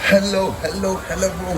Hello,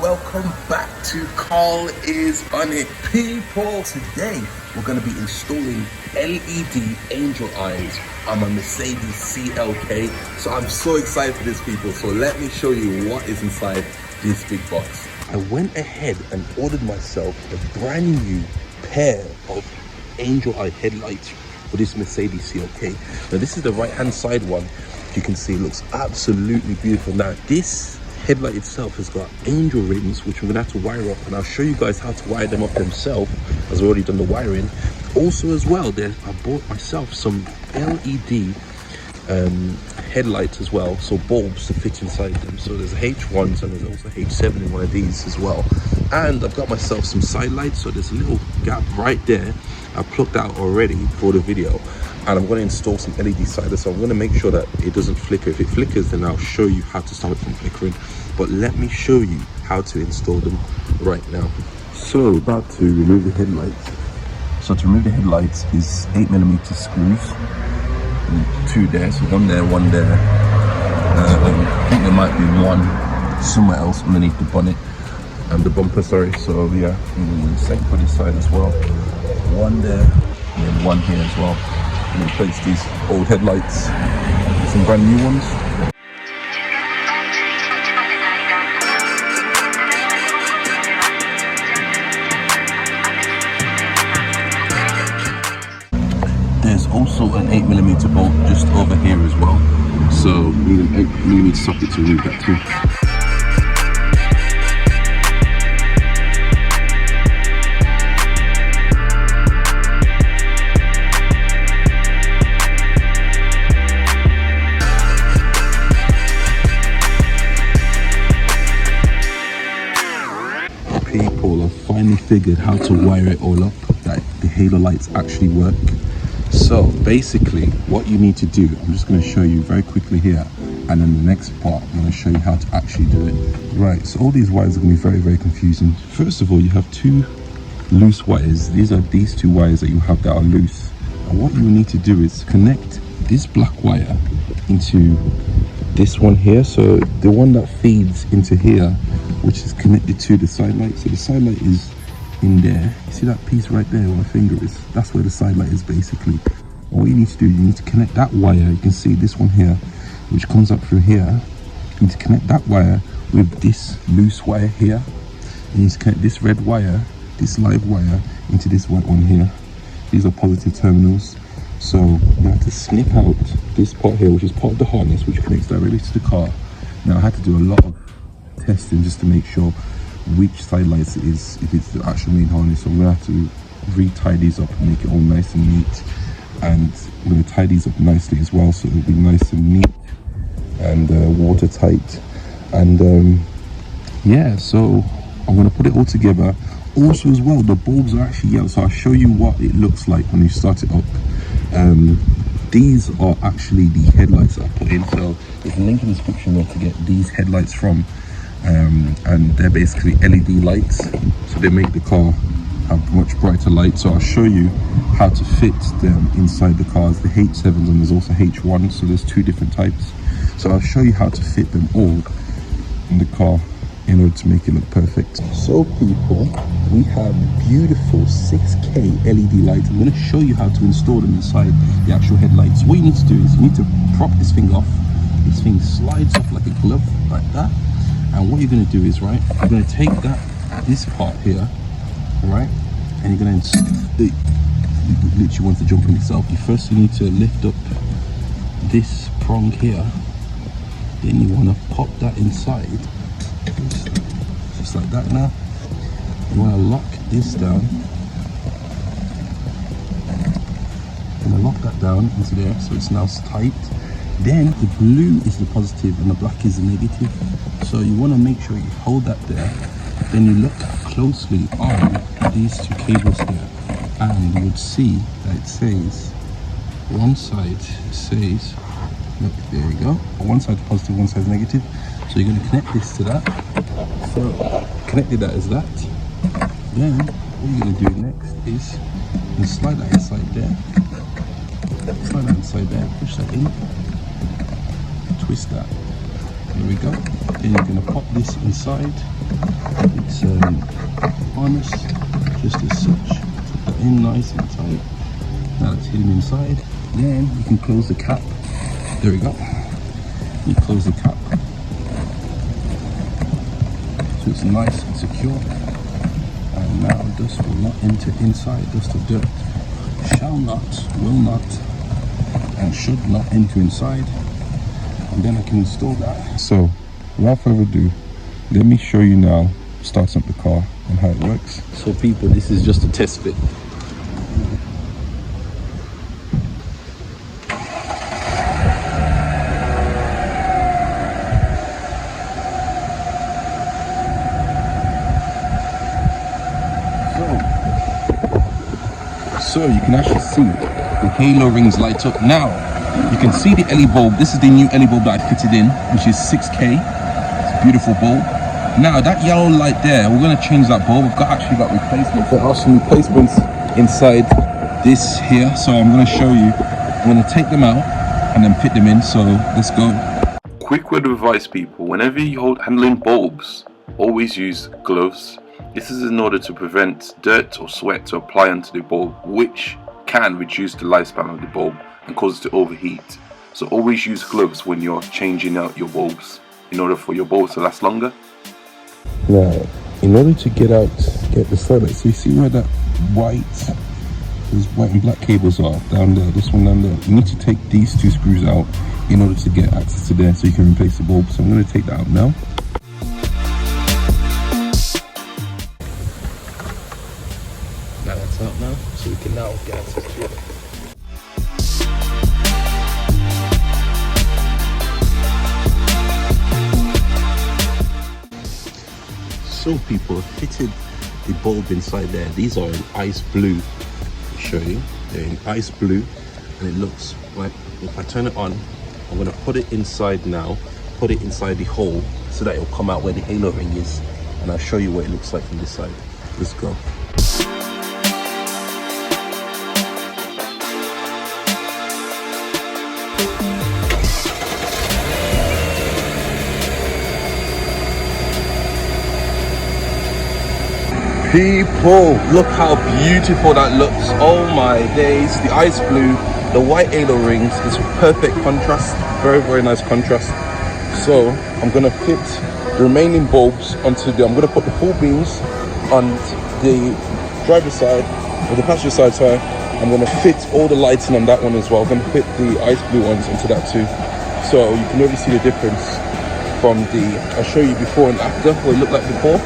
welcome back to Carl is on it. People, today we're going to be installing LED angel eyes on my Mercedes CLK. So I'm so excited for this, people. So let me show you what is inside this big box. I went ahead and ordered myself a brand new pair of angel eye headlights for this Mercedes CLK. Now this is the right hand side one. You can see it looks absolutely beautiful. Now this headlight itself has got angel rings, which we're gonna have to wire up, and I'll show you guys how to wire them up themselves, as I've already done the wiring. Also as well, I bought myself some LED headlights as well, so bulbs to fit inside them. So there's H1s and there's also H7 in one of these as well. And I've got myself some side lights, so there's a little gap right there. I plugged out already for the video, and I'm going to install some LED siders, so I'm going to make sure that it doesn't flicker. If it flickers, then I'll show you how to stop it from flickering, but let me show you how to install them right now. So about to remove the headlights. So to remove the headlights is 8mm screws, and 2 there, so one there, one there. I think there might be one somewhere else underneath the bonnet and the bumper, sorry. So yeah, and the same for this side as well. One there and then one here as well. And replace these old headlights with some brand new ones. There's also an 8mm bolt just over here as well, so we need an 8mm socket to remove that too. People, have finally figured how to wire it all up, that the halo lights actually work. So basically what you need to do, I'm just going to show you very quickly here, and then the next part I'm going to show you how to actually do it. Right, so all these wires are going to be very confusing. First of all, you have 2 loose wires. These are these 2 wires that you have that are loose, and what you need to do is connect this black wire into this one here, so the one that feeds into here, which is connected to the side light. So the side light is in there. You see that piece right there where my finger is? That's where the side light is basically. All you need to do, you need to connect that wire. You can see this one here, which comes up through here. You need to connect that wire with this loose wire here. You need to connect this red wire, this live wire, into this white one here. These are positive terminals. So you have to snip out this part here, which is part of the harness, which connects directly to the car. Now I had to do a lot of testing just to make sure which side lights it is, if it's the actual main harness. So I'm gonna have to re-tie these up and make it all nice and neat, and I'm gonna tie these up nicely as well, so it'll be nice and neat and watertight. And yeah, so I'm gonna put it all together. Also as well, the bulbs are actually yellow, so I'll show you what it looks like when you start it up. These are actually the headlights that I put in, so there's a link in the description where to get these headlights from. And they're basically LED lights, so they make the car have much brighter light. So I'll show you how to fit them inside the cars, the H7s, and there's also H1s, so there's 2 different types. So I'll show you how to fit them all in the car in order to make it look perfect. So people, we have beautiful 6K LED lights. I'm going to show you how to install them inside the actual headlights. What you need to do is you need to prop this thing off. This thing slides off like a glove, like that. And what you're going to do is, right, you're going to take this part here, right, and you're going to literally want to jump on itself. First you need to lift up this prong here, then you want to pop that inside, just like that. Now you want to lock this down, you're going to lock that down into there, so it's now tight. Then the blue is the positive and the black is the negative, so you want to make sure you hold that there. Then you look closely on these 2 cables here, and you would see that it says, one side says, look, there you go, one side positive, one side negative. So you're going to connect this to that. So connected that as that. Then what you're going to do next is you slide that inside there, slide that inside there, push that in, twist that, there we go. Then you're going to pop this inside. It's harness, just as such. Put that in nice and tight. Now it's hidden inside. Then you can close the cap. There we go. You close the cap. So it's nice and secure. And now dust will not enter inside. Dust or dirt shall not, will not, and should not enter inside. And then I can install that. So without further ado, let me show you now starting up the car and how it works. So people, this is just a test fit. So you can actually see the halo rings light up. Now you can see the LED bulb. This is the new LED bulb that I fitted in, which is 6K. It's a beautiful bulb. Now that yellow light there, we're going to change that bulb. We've actually got replacements. There are some replacements inside this here, so I'm going to show you. I'm going to take them out and then fit them in. So let's go. Quick word of advice, people: whenever you're handling bulbs, always use gloves. This is in order to prevent dirt or sweat to apply onto the bulb, which can reduce the lifespan of the bulb and cause it to overheat. So always use gloves when you're changing out your bulbs in order for your bulbs to last longer. Now, in order to get the solid, so you see where that those white and black cables are down there, this one down there, you need to take these two screws out in order to get access to there so you can replace the bulb. So I'm going to take that out now. Now that's out now, so we can now get access to it. So people, fitted the bulb inside there. These are in ice blue. I'll show you. They're in ice blue, and it looks like, if I turn it on, I'm going to put it inside now, put it inside the hole so that it will come out where the halo ring is, and I'll show you what it looks like from this side. Let's go. People, look how beautiful that looks. Oh my days. The ice blue, the white halo rings is perfect contrast. Very, very nice contrast. So I'm gonna fit the remaining bulbs onto I'm gonna put the full beams on the driver's side or the passenger side. Sorry, I'm gonna fit all the lighting on that one as well. I'm gonna fit the ice blue ones into that too. So you can really see the difference from I'll show you before and after what it looked like before.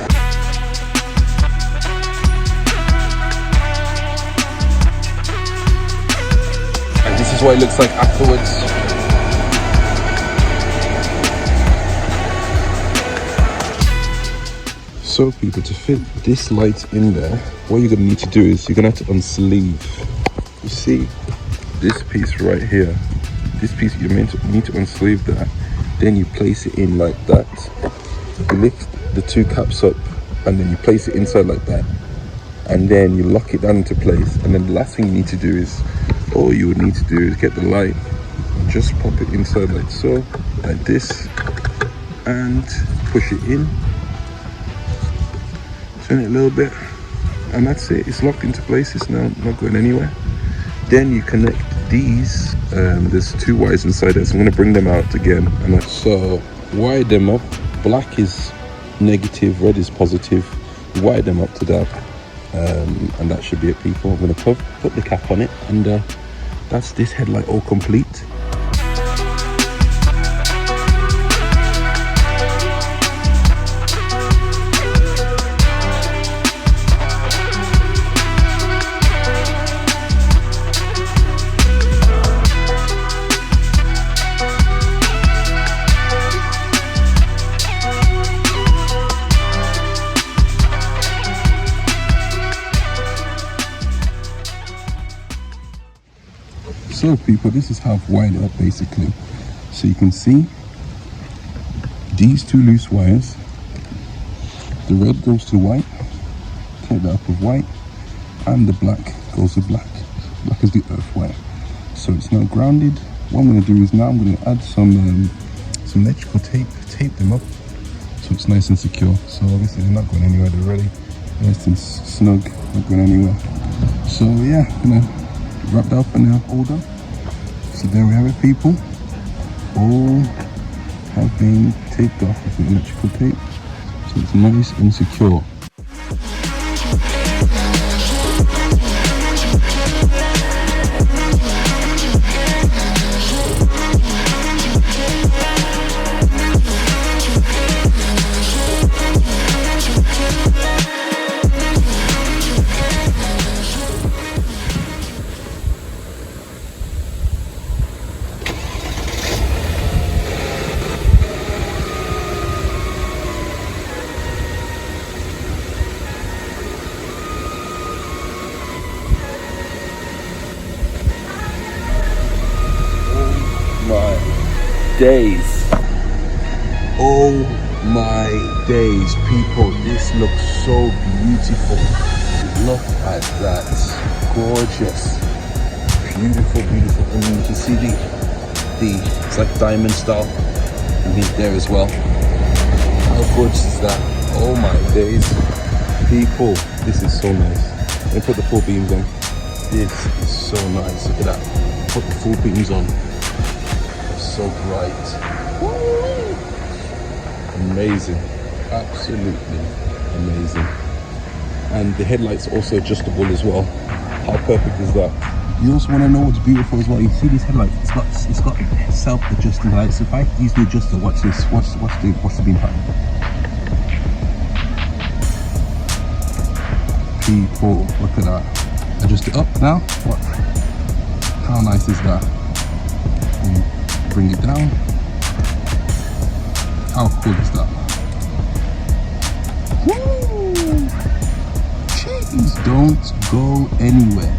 This is what it looks like afterwards. So people, to fit this light in there, what you're going to need to do is you're going to have to unsleeve. You see this piece right here, this piece you need to unsleeve that. Then you place it in like that. You lift the two caps up and then you place it inside like that, and then you lock it down into place. And then the last thing you need to do is, all you would need to do is get the light, just pop it inside like so, like this, and push it in, turn it a little bit, and that's it. It's locked into place. It's now not going anywhere. Then you connect these. There's two wires inside there, so I'm going to bring them out again. And so wire them up. Black is negative, red is positive. Wire them up to that. And that should be it, people. I'm going to put the cap on it, and that's this headlight all complete. So people, this is how I've wired it up basically. So you can see these two loose wires. The red goes to white, take that up with white, and the black goes to black. Black is the earth wire. So it's now grounded. What I'm going to do is now I'm going to add some electrical tape them up so it's nice and secure. So obviously they're not going anywhere, they're ready. Nice and snug, not going anywhere. So yeah, gonna wrap that up in the holder. So there we have it, people. All have been taped off with an electrical tape. So it's nice and secure. Days. Oh my days, people, this looks so beautiful. Look at that. Gorgeous. Beautiful, beautiful. And you can see the it's like diamond style underneath there as well. How gorgeous is that? Oh my days. People, this is so nice. Let me put the full beams on. This is so nice. Look at that. Put the full beams on. So bright. Woo! Amazing, absolutely amazing. And the headlights are also adjustable as well. How perfect is that? You also want to know what's beautiful as well. You see these headlights, it's got self-adjusting lights. If I easily adjust it, watch this, watch the beam pattern. People, look at that. Adjust it up now. What? How nice is that? Bring it down. How cool is that? Woo! Jeez, don't go anywhere.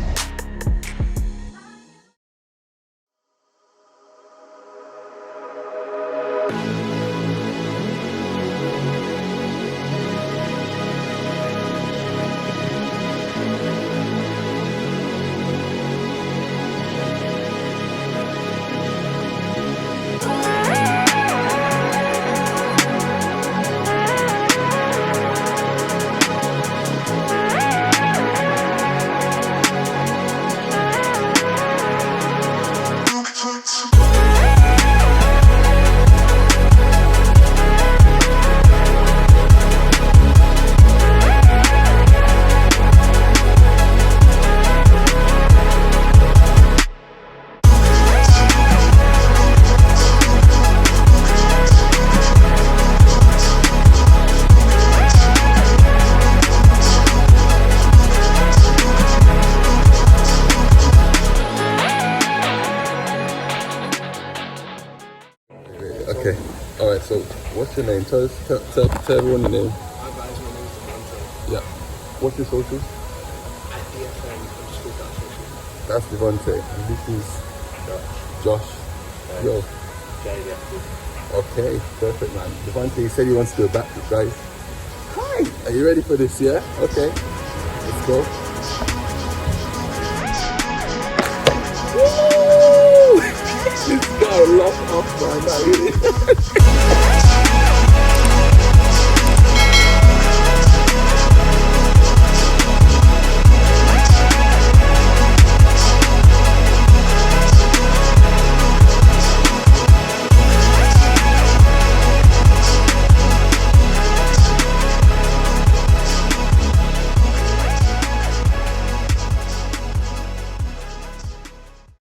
Okay, alright, so what's your name? Tell everyone your name. Hi guys, my name is Devontae. Yeah. What's your socials? At DFM_Dutch. That's Devontae. And this is Josh. Yo. Okay, perfect, man. Devontae said he wants to do a backflip, guys. Hi! Are you ready for this, yeah? Okay. Let's go. Woo! This guy locked off, man.